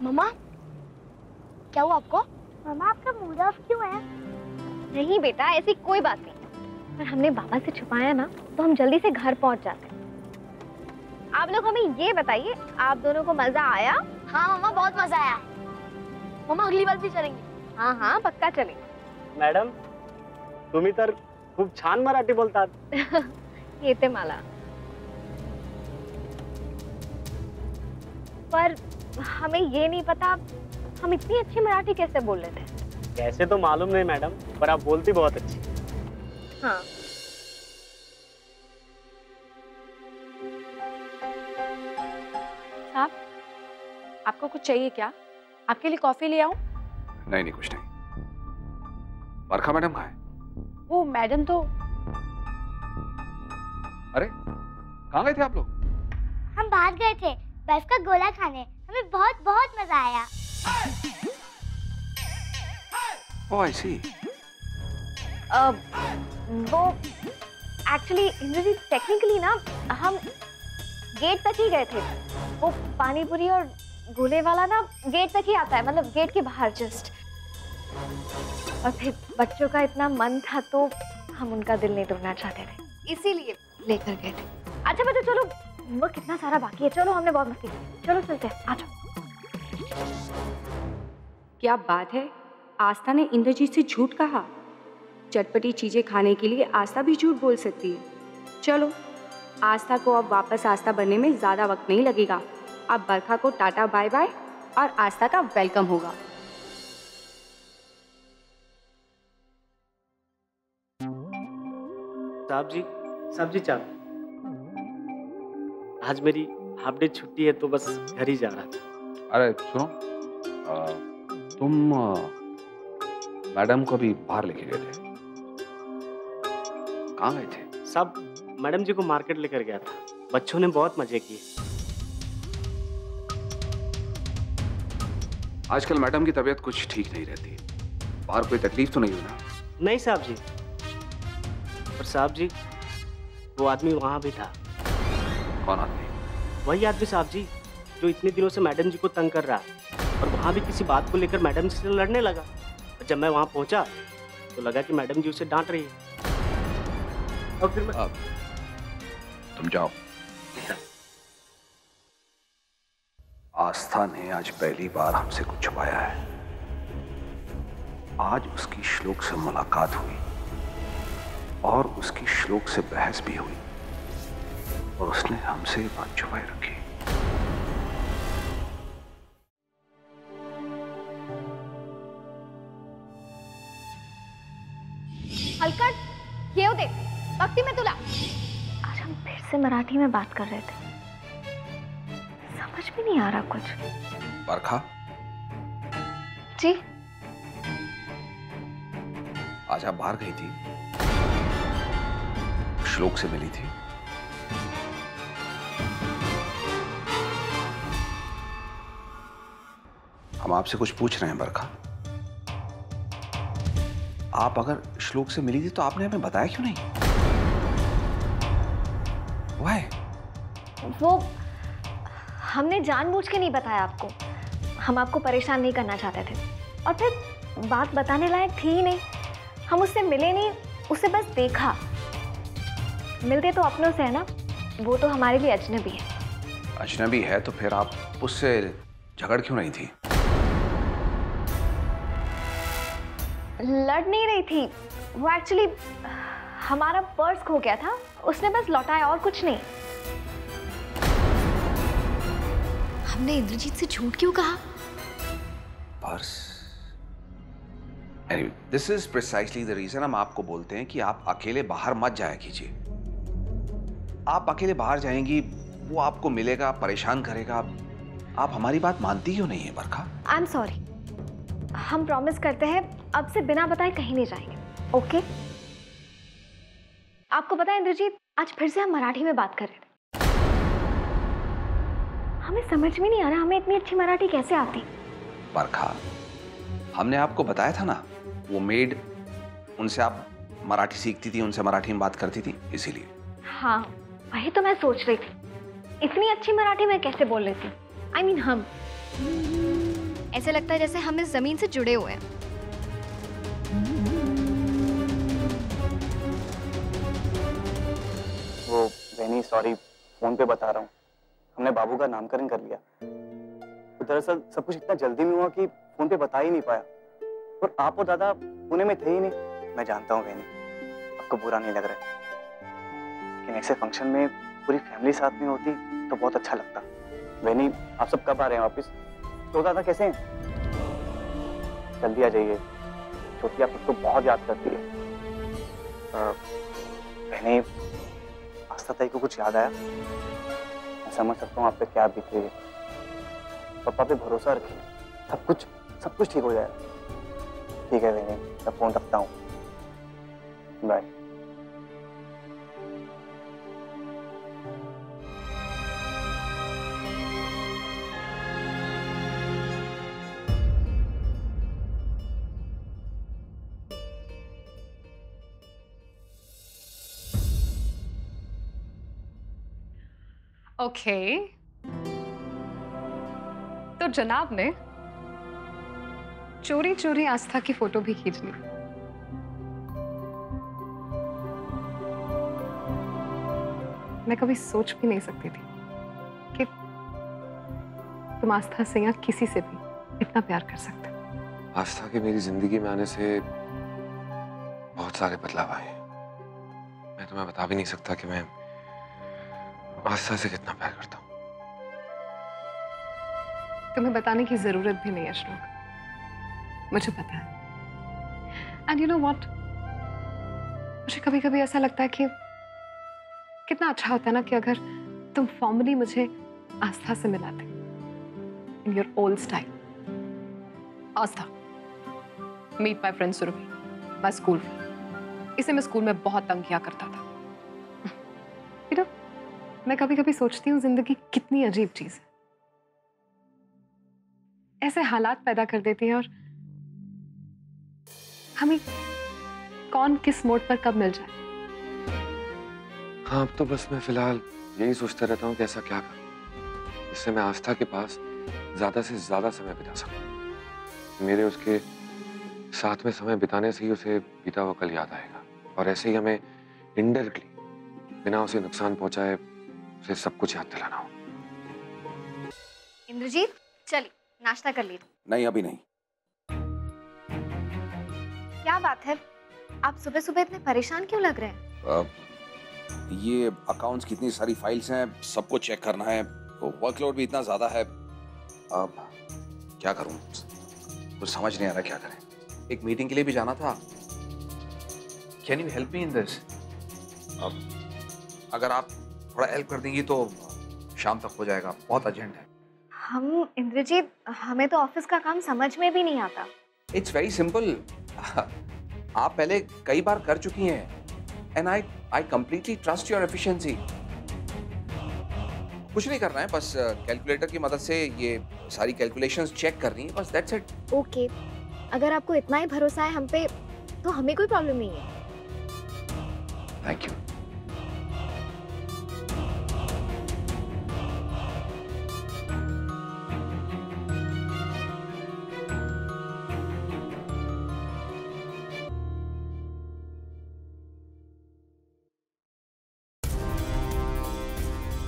मम्मा क्या हुआ आपको? मम्मा आपका मूड ऑफ क्यों है? नहीं बेटा, ऐसी कोई बात नहीं। पर हमने बाबा से छुपाया ना, तो हम जल्दी से घर पहुंच जाते हैं। आप लोग हमें ये बताइए, आप दोनों को मजा आया? हाँ मम्मा, बहुत मजा आया। मम्मा अगली बार भी चलेंगे। हाँ हाँ पक्का चलेंगे। मॅडम तुम्ही तर खूप छान मराठी बोलतात। येते मला, पर हमें ये नहीं पता हम इतनी अच्छी मराठी कैसे बोल रहे थे। कैसे तो मालूम नहीं मैडम, पर आप बोलती बहुत अच्छी। हाँ साहब, आपको कुछ चाहिए क्या? आपके लिए कॉफी ले आऊं? नहीं नहीं, कुछ नहीं। बरखा मैडम कहाँ है? वो मैडम तो अरे कहाँ गए थे आप लोग? हम बाहर गए थे बर्फ का गोला खाने, हमें बहुत बहुत मजा आया। ओह आई सी। वो एक्चुअली इंद्रजीत, टेक्निकली ना हम गेट तक ही गए थे। वो पानी पूरी और गोले वाला ना गेट तक ही आता है, मतलब गेट के बाहर जस्ट। और फिर बच्चों का इतना मन था तो हम उनका दिल नहीं तोड़ना चाहते थे, इसीलिए लेकर गए थे। अच्छा बच्चों चलो, वो कितना सारा बाकी है। चलो हमने बहुत मस्ती की, चलो चलते हैं, आ जाओ। क्या बात है, आस्था ने इंद्रजीत से झूठ कहा। चटपटी चीजें खाने के लिए आस्था भी झूठ बोल सकती है। चलो, आस्था को अब वापस आस्था बनने में ज्यादा वक्त नहीं लगेगा। अब बरखा को टाटा बाय बाय और आस्था का वेलकम होगा। साहब जी चाय। आज मेरी हाफ डे छुट्टी है तो बस घर ही जा रहा था। अरे सुनो, तुम मैडम को भी बाहर लेके गए थे, कहाँ गए थे? साहब मैडम जी को मार्केट लेकर गया था, बच्चों ने बहुत मजे किए। आजकल मैडम की तबीयत कुछ ठीक नहीं रहती। बाहर कोई तकलीफ तो नहीं हुई ना? नहीं साहब जी, पर साहब जी वो आदमी वहां भी था। कौन आदमी? वही आदमी साहब जी जो इतने दिनों से मैडम जी को तंग कर रहा है, और वहां भी किसी बात को लेकर मैडम जी से लड़ने लगा। और जब मैं वहां पहुंचा तो लगा कि मैडम जी उसे डांट रही है, और फिर मैं... तुम जाओ। आस्था ने आज पहली बार हमसे कुछ छुपाया है। आज उसकी श्लोक से मुलाकात हुई और उसकी श्लोक से बहस भी हुई, और उसने हमसे ये बात छुपाई रखी। हलकट ये दे भक्ति में तुला। आज हम फिर से मराठी में बात कर रहे थे, समझ में नहीं आ रहा कुछ। बरखा जी आज आप बाहर गई थी, श्लोक से मिली थी। हम आपसे कुछ पूछ रहे हैं बरखा। आप अगर श्लोक से मिली थी तो आपने हमें बताया क्यों नहीं? Why? वो हमने जानबूझ के नहीं बताया आपको, हम आपको परेशान नहीं करना चाहते थे। और फिर बात बताने लायक थी ही नहीं, हम उससे मिले नहीं, उसे बस देखा। मिलते तो अपनों से है ना, वो तो हमारे लिए अजनबी है। अजनबी है तो फिर आप उससे झगड़ क्यों नहीं थी? लड़ नहीं रही थी, वो एक्चुअली हमारा पर्स खो गया था, उसने बस लौटाया और कुछ नहीं। हमने इंद्रजीत से झूठ क्यों कहा? Purse? Anyway, this is precisely the reason हम आपको बोलते हैं कि आप अकेले बाहर मत जाया कीजिए। आप अकेले बाहर जाएंगी, वो आपको मिलेगा, परेशान करेगा। आप हमारी बात मानती क्यों नहीं है बरखा? आई एम सॉरी, हम प्रॉमिस करते हैं अब से बिना बताए कहीं नहीं जाएंगे, ओके? आपको पता है इंद्रजीत, आज फिर से हम मराठी में बात कर रहे थे। हमें समझ में नहीं आ रहा हमें इतनी अच्छी मराठी कैसे आती। बरखा, हमने आपको बताया था ना, वो मेड, उनसे आप मराठी सीखती थी, उनसे मराठी में बात करती थी, इसीलिए। हाँ वही तो मैं सोच रही थी, इतनी अच्छी मराठी मैं कैसे बोल लेती। I mean, हम ऐसे लगता है जैसे हम इस जमीन से जुड़े हुए हैं। वो बहनी सॉरी, फोन पे बता रहा हूँ, हमने बाबू का नामकरण कर लिया। तो दरअसल सब कुछ इतना जल्दी में हुआ कि फोन पे बता ही नहीं पाया, और आप और दादा पुणे में थे ही नहीं। मैं जानता हूँ बहनी, आपको बुरा नहीं लग रहा है, लेकिन ऐसे फंक्शन में पूरी फैमिली साथ में होती तो बहुत अच्छा लगता। बहनी आप सब कब आ रहे हैं वापिस? तो दादा कैसे हैं? जल्दी आ जाइए, छोटी आप सबको बहुत याद करती है। बहनी आस्था ताई को कुछ याद आया? मैं समझ सकता हूँ आप पे क्या बीत रही है। पापा पे भरोसा रखिए, सब कुछ ठीक हो जाएगा। ठीक है बहनी, मैं फोन रखता हूँ, बाय। ओके, तो जनाब ने चोरी चोरी आस्था की फोटो भी खींच ली। मैं कभी सोच भी नहीं सकती थी कि तुम आस्था से या किसी से भी इतना प्यार कर सकते हो। आस्था के मेरी जिंदगी में आने से बहुत सारे बदलाव आए। मैं तुम्हें बता भी नहीं सकता कि मैं आस्था से कितना प्यार करता हूँ। तुम्हें बताने की जरूरत भी नहीं है श्लोक, मुझे पता है। एंड यू नो व्हाट, मुझे कभी कभी ऐसा लगता है कि कितना अच्छा होता है ना कि अगर तुम फॉर्मली मुझे आस्था से मिलाते in your old style. Aastha, meet my friend Surabhi, my school friend. इसे मैं स्कूल में बहुत तंग किया करता था। You know, मैं कभी कभी सोचती हूँ जिंदगी कितनी अजीब चीज है, ऐसे हालात पैदा कर देती है और हमें कौन किस मोड़ पर कब मिल जाए। हाँ, अब तो बस मैं फिलहाल यही सोचता रहता हूँ कि ऐसा क्या करूँ जिससे मैं आस्था के पास ज्यादा से ज्यादा समय बिता सकूं। मेरे उसके साथ में समय बिताने से ही उसे बीता हुआ कल याद आएगा, और ऐसे ही हमें इनडायरेक्टली बिना उसे नुकसान पहुंचाए उसे सब कुछ याद दिलाना हो। इंद्रजीत चलिए नाश्ता कर लीजिए। नहीं, अभी नहीं। क्या बात है, आप सुबह सुबह इतने परेशान क्यों लग रहे हैं? ये अकाउंट्स की इतनी सारी फाइल्स हैं, सबको चेक करना है, वर्कलोड भी इतना ज्यादा है। अब क्या करूं, कुछ समझ नहीं आ रहा क्या करें। एक मीटिंग के लिए भी जाना था। Can you help me in this? अगर आप थोड़ा हेल्प कर देंगी तो शाम तक हो जाएगा, बहुत अर्जेंट है। हम इंद्रजीत, हमें तो ऑफिस का काम समझ में भी नहीं आता। It's very simple. आप पहले कई बार कर चुकी हैं and I completely trust your efficiency. कुछ नहीं करना है, बस कैलकुलेटर की मदद से ये सारी कैलकुलेशंस चेक करनी है, बस दैट्स इट। ओके, अगर आपको इतना ही भरोसा है हम पे तो हमें कोई प्रॉब्लम नहीं है। Thank you.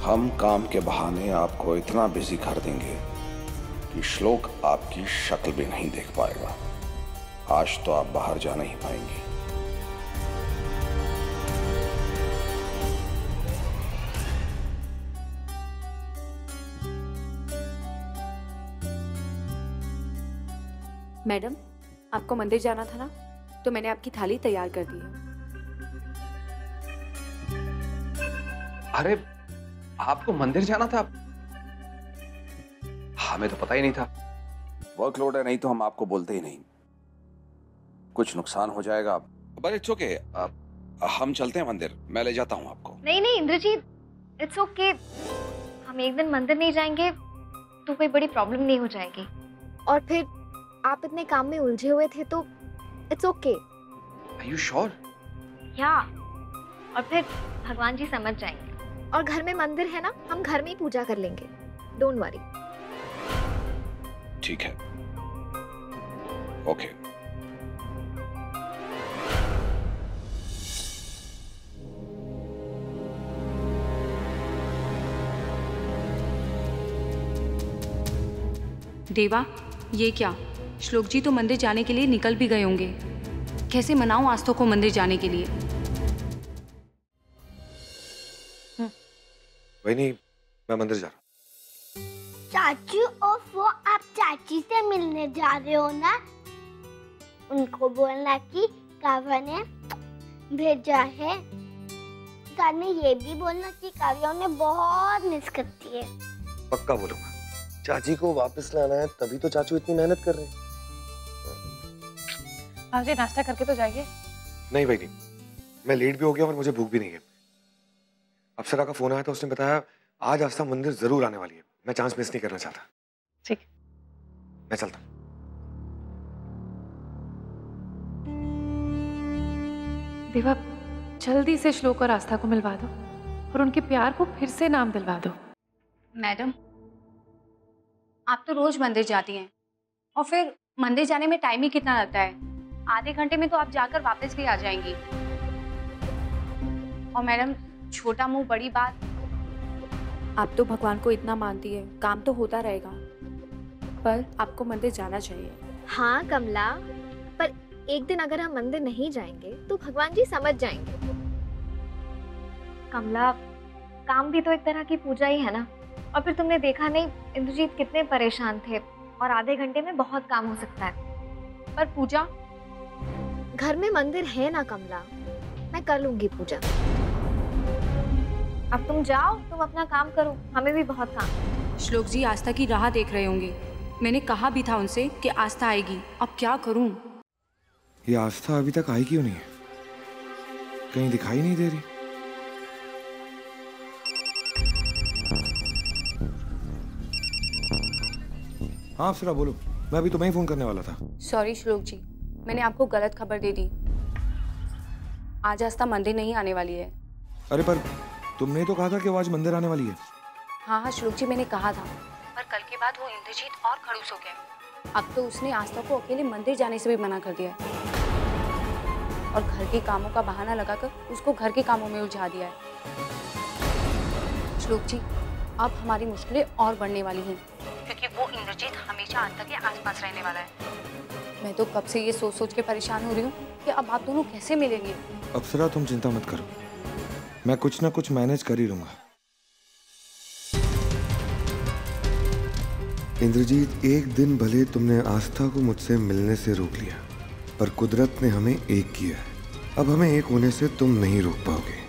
हम काम के बहाने आपको इतना बिजी कर देंगे कि श्लोक आपकी शक्ल भी नहीं देख पाएगा। आज तो आप बाहर जा नहीं पाएंगे। मैडम, आपको मंदिर जाना था ना, तो मैंने आपकी थाली तैयार कर दी है। अरे, आपको मंदिर जाना था? हमें तो पता ही नहीं था। वर्कलोड है, नहीं तो हम आपको बोलते ही नहीं। कुछ नुकसान हो जाएगा, बट इट्स ओके। हम चलते हैं मंदिर, मैं ले जाता हूँ आपको। नहीं नहीं इंद्रजीत, इट्स ओके। हम एक दिन मंदिर नहीं जाएंगे तो कोई बड़ी प्रॉब्लम नहीं हो जाएगी, और फिर आप इतने काम में उलझे हुए थे तो it's okay. Are you sure? Yeah, और फिर भगवान जी समझ जाएंगे, और घर में मंदिर है ना, हम घर में ही पूजा कर लेंगे। Don't worry. ठीक है, ओके। देवा, ये क्या? श्लोक जी तो मंदिर जाने के लिए निकल भी गए होंगे। कैसे मनाऊं आस्था को मंदिर जाने के लिए? वही, मैं मंदिर जा रहा हूँ। चाचू और वो आप चाची से मिलने जा रहे हो ना? उनको बोलना कि काव्या ने भेजा है। घर में ये भी बोलना कि काव्या उन्हें बहुत मिस करती है। पक्का बोलूंगा। चाची को वापस लाना है, तभी तो चाचू इतनी मेहनत कर रहे हैं। आप जी नाश्ता करके तो जाइए। नहीं भाई नहीं, मैं लेट भी हो गया और मुझे भूख भी नहीं है। अप्सरा का फोन आया था, उसने बताया आज आस्था मंदिर जरूर आने वाली है। मैं चांस मिस नहीं करना चाहता। ठीक, मैं चलता हूँ। देवा, जल्दी से श्लोक और आस्था को मिलवा दो और उनके प्यार को फिर से नाम दिलवा दो। मैडम, आप तो रोज मंदिर जाती हैं और फिर मंदिर जाने में टाइम ही कितना लगता है? आधे घंटे में तो आप जाकर वापस भी आ जाएंगी। और मैडम, छोटा मुंह बड़ी बात। आप तो भगवान को इतना मानती है, काम तो होता रहेगा, पर आपको मंदिर जाना चाहिए। हाँ कमला, पर एक दिन अगर हम मंदिर नहीं जाएंगे तो भगवान जी समझ जाएंगे। कमला, काम भी तो एक तरह की पूजा ही है ना। और फिर तुमने देखा नहीं इंद्रजीत कितने परेशान थे, और आधे घंटे में बहुत काम हो सकता है। पर पूजा? घर में मंदिर है ना कमला, मैं कर लूंगी पूजा। अब तुम जाओ, तुम अपना काम करो, हमें भी बहुत काम। श्लोक जी आस्था की राह देख रहे होंगे। मैंने कहा भी था उनसे कि आस्था आएगी, अब क्या करूं? ये आस्था अभी तक आई क्यों नहीं है? कहीं दिखाई नहीं दे रही। हाँ अप्सरा बोलो, मैं अभी तुम्हें ही फोन करने वाला था। सॉरी श्लोक जी, मैंने आपको गलत खबर दे दी। आज आस्था मंदिर नहीं आने वाली है। अरे पर तुमने तो कहा था कि वो आज मंदिर आने वाली है। हाँ हाँ श्लोक जी, मैंने कहा था, पर कल के बाद वो इंद्रजीत और खड़ूस हो गया। अब तो उसने आस्था को अकेले मंदिर जाने से भी मना कर दिया और घर के कामों का बहाना लगाकर उसको घर के कामों में उलझा दिया है। श्लोक जी, अब हमारी मुश्किलें और बढ़ने वाली हैं, क्योंकि वो इंद्रजीत हमेशा आस्था के आसपास रहने वाला है। मैं तो कब से ये सोच सोच के परेशान हो रही हूँ कि अब आप दोनों कैसे मिलेंगे। अप्सरा तुम चिंता मत करो, मैं कुछ ना कुछ मैनेज कर ही लूंगा। इंद्रजीत, एक दिन भले तुमने आस्था को मुझसे मिलने से रोक लिया, पर कुदरत ने हमें एक किया है। अब हमें एक होने से तुम नहीं रोक पाओगे।